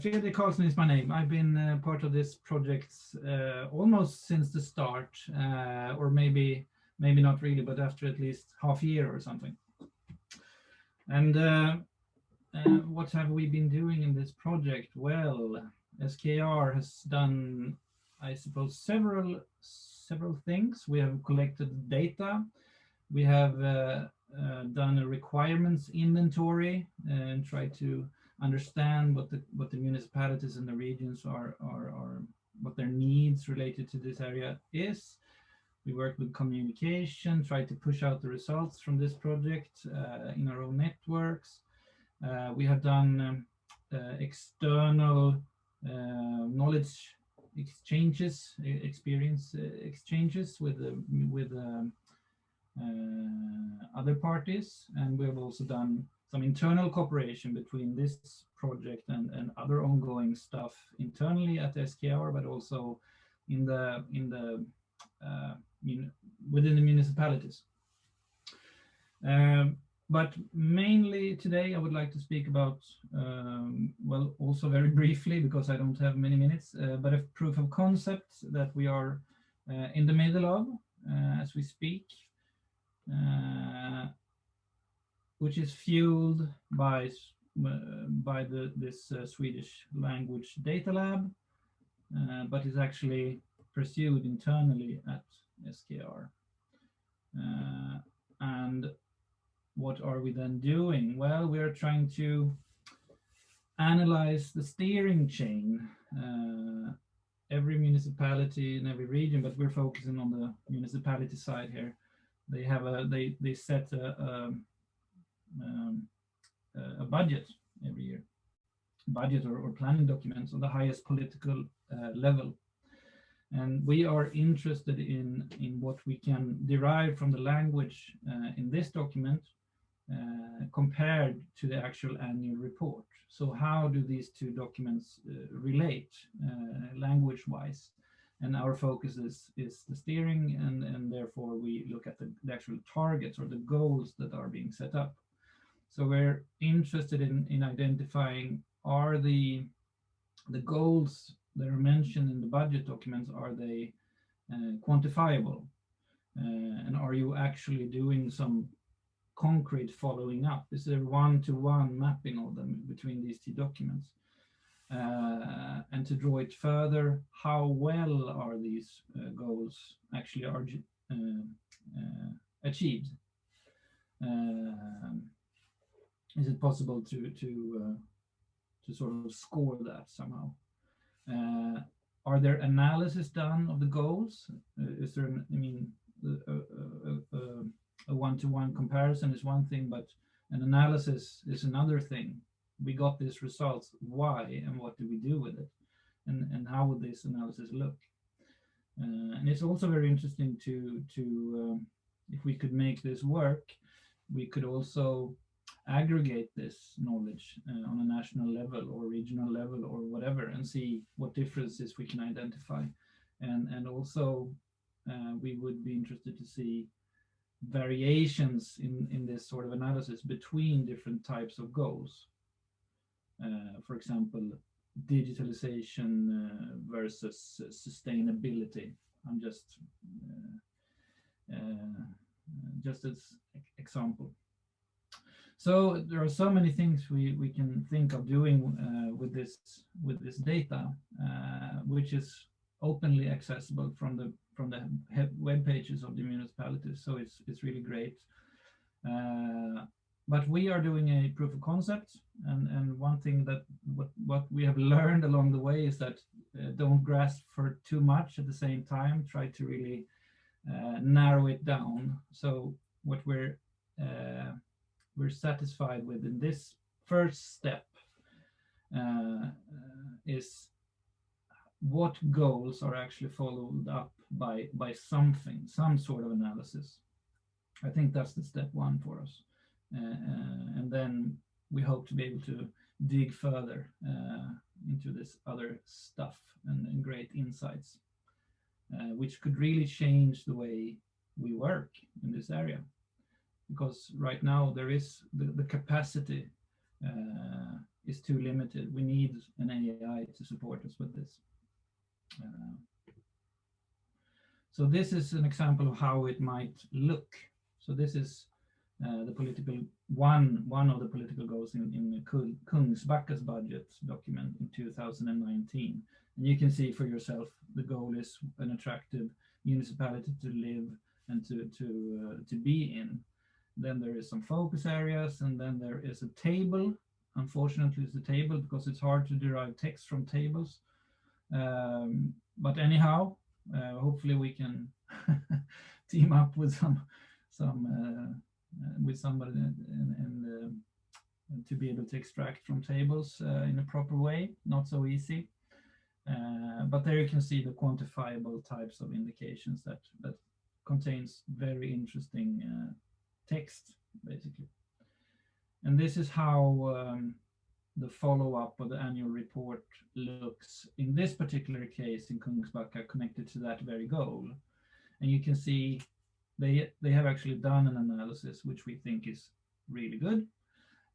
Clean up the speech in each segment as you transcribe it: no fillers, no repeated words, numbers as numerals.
Fredrik Carlsson is my name. I've been part of this project almost since the start, or maybe not really, but after at least half a year or something. And what have we been doing in this project? Well, SKR has done, I suppose, several things. We have collected data. We have done a requirements inventory and tried to understand what the municipalities and the regions are what their needs related to this area is. We worked with communication, tried to push out the results from this project in our own networks. We have done external knowledge exchanges, experience exchanges with other parties, and we have also done some internal cooperation between this project and other ongoing stuff internally at SKR, but also in the within the municipalities. But mainly today I would like to speak about, well, also very briefly, because I don't have many minutes, but a proof of concept that we are in the middle of as we speak, which is fueled by this Swedish language data lab, but is actually pursued internally at SKR. And what are we then doing? Well, we are trying to analyze the steering chain. Every municipality in every region, but we're focusing on the municipality side here. They have they set a budget every year, budget or planning documents on the highest political level. And we are interested in what we can derive from the language in this document compared to the actual annual report. So how do these two documents relate language-wise? And our focus is the steering, and therefore we look at the actual targets or the goals that are being set up. So we're interested in identifying, are the goals that are mentioned in the budget documents, are they quantifiable? And are you actually doing some concrete following up? Is there one-to-one mapping of them between these two documents? And to draw it further, how well are these goals actually achieved? Is it possible to sort of score that somehow? Are there analysis done of the goals? Is there, a one-to-one comparison is one thing, but an analysis is another thing. We got these results, why, and what do we do with it? And how would this analysis look? And it's also very interesting to if we could make this work, we could also aggregate this knowledge on a national level or regional level or whatever, and see what differences we can identify. And also we would be interested to see variations in this sort of analysis between different types of goals. For example, digitalization versus sustainability. I'm just as example. So there are so many things we can think of doing with this data, which is openly accessible from the web pages of the municipalities. So it's really great. But we are doing a proof of concept, and one thing that what we have learned along the way is that don't grasp for too much at the same time. Try to really narrow it down. So what we're satisfied with in this first step is what goals are actually followed up by something, some sort of analysis. I think that's the step one for us. And then we hope to be able to dig further into this other stuff and great insights, which could really change the way we work in this area. Because right now there is the capacity is too limited. We need an AI to support us with this. So this is an example of how it might look. So this is the political one of the political goals in the Kungsbacka's budget document in 2019. And you can see for yourself, the goal is an attractive municipality to live and to be in. Then there is some focus areas, and then there is a table. Unfortunately, it's a table because it's hard to derive text from tables. But anyhow, hopefully we can team up with with somebody and to be able to extract from tables in a proper way. Not so easy. But there you can see the quantifiable types of indications that contains very interesting text, basically. And this is how the follow-up of the annual report looks in this particular case in Kungsbacka, connected to that very goal. And you can see they have actually done an analysis which we think is really good,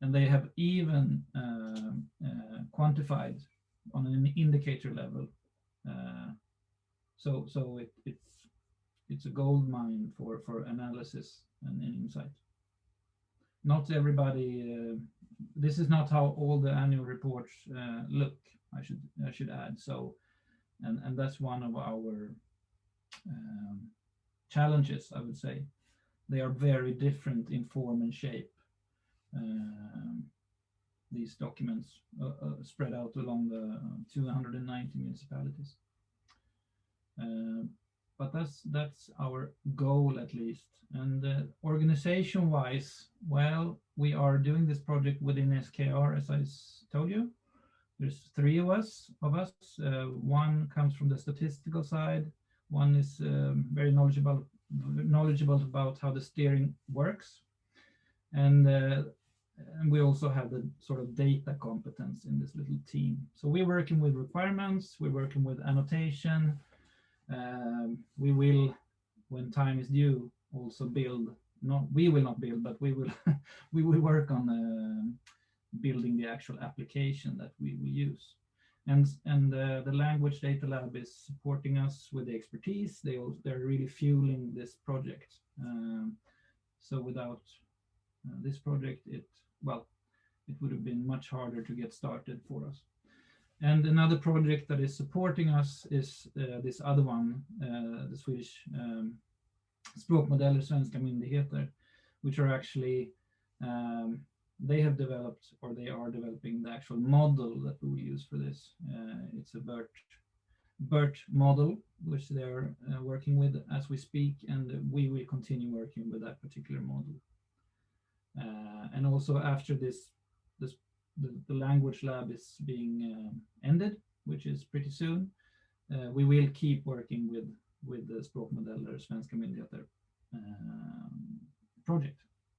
and they have even quantified on an indicator level. So it's a gold mine for analysis and insight. Not everybody. This is not how all the annual reports look. I should add. So, and that's one of our challenges, I would say. They are very different in form and shape. These documents spread out along the 290 municipalities. But that's our goal, at least. And organization-wise, well, we are doing this project within SKR, as I told you. There's three of us. One comes from the statistical side. One is very knowledgeable about how the steering works, and we also have the sort of data competence in this little team. So we're working with requirements. We're working with annotation. We will, when time is due, also build. We will not build, but we will we will work on building the actual application that we use. And the language data lab is supporting us with the expertise. They're really fueling this project. So without this project, it would have been much harder to get started for us. And another project that is supporting us is this other one, the Swedish språkmodeller, svenska myndigheter, which are actually, they have developed, or they are developing, the actual model that we will use for this. It's a BERT model, which they're working with as we speak, and we will continue working with that particular model. And also after this, the language lab is being ended, which is pretty soon. We will keep working with the språkmodeller, svenska myndigheter project.